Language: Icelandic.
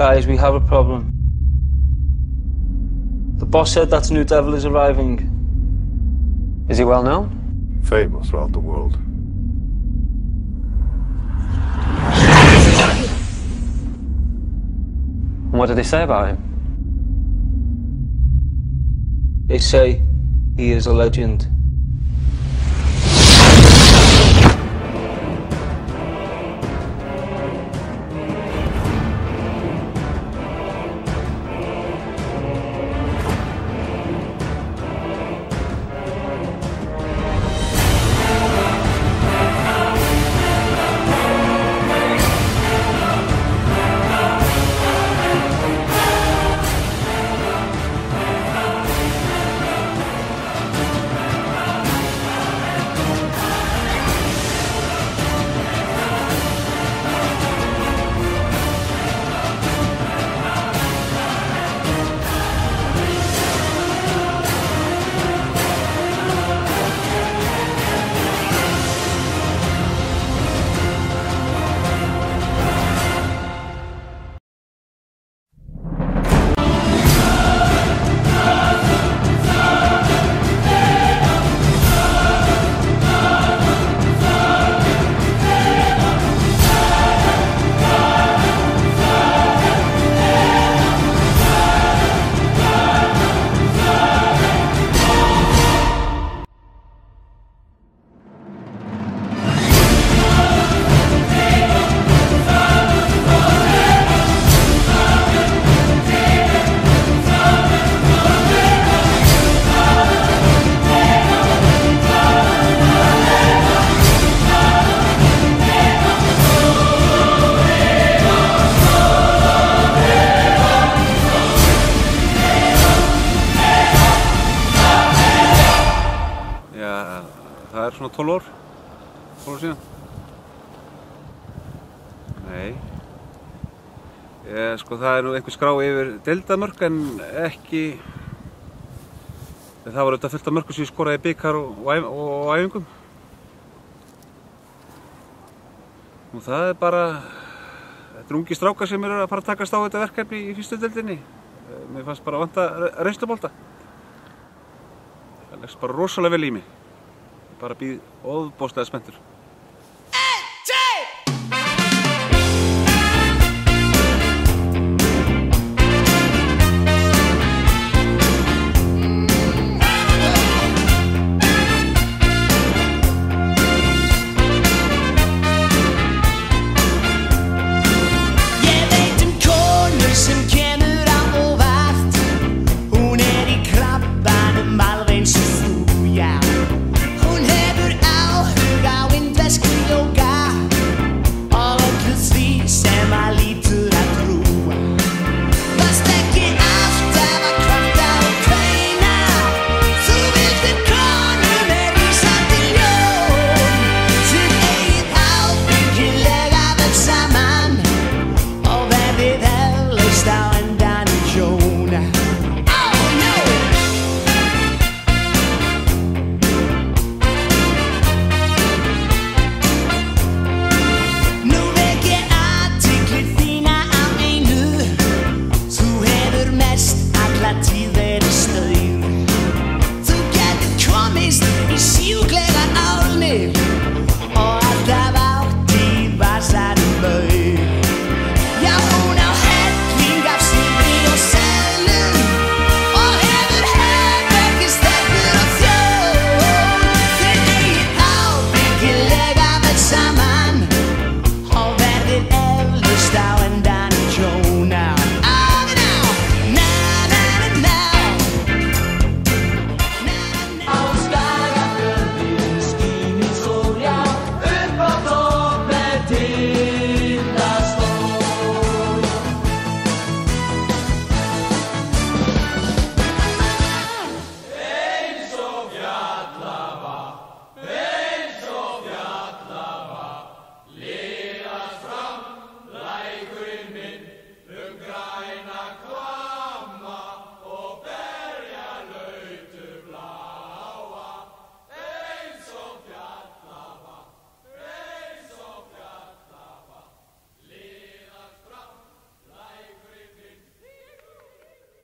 Guys, we have a problem. The boss said that New Devil is arriving. Is he well known? Famous throughout the world. And what did they say about him? They say he is a legend. Það svona 12 ár síðan. Nei. Sko það nú einhver skrá yfir deildarmörk en ekki. Það var auðvitað fullt af mörkum sem ég skoraði í bikar og æfingum. Og það bara, þetta ungi strákar sem að fara að takast á þetta verkefni í fyrstu deildinni. Mér fannst bara vanta reynslubolta. Það leggst bara rosalega vel í mig. Bara býð ofboðslega spenntur.